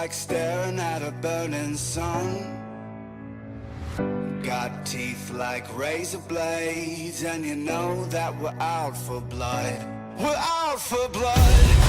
like staring at a burning sun. Got teeth like razor blades, and you know that we're out for blood. We're out for blood.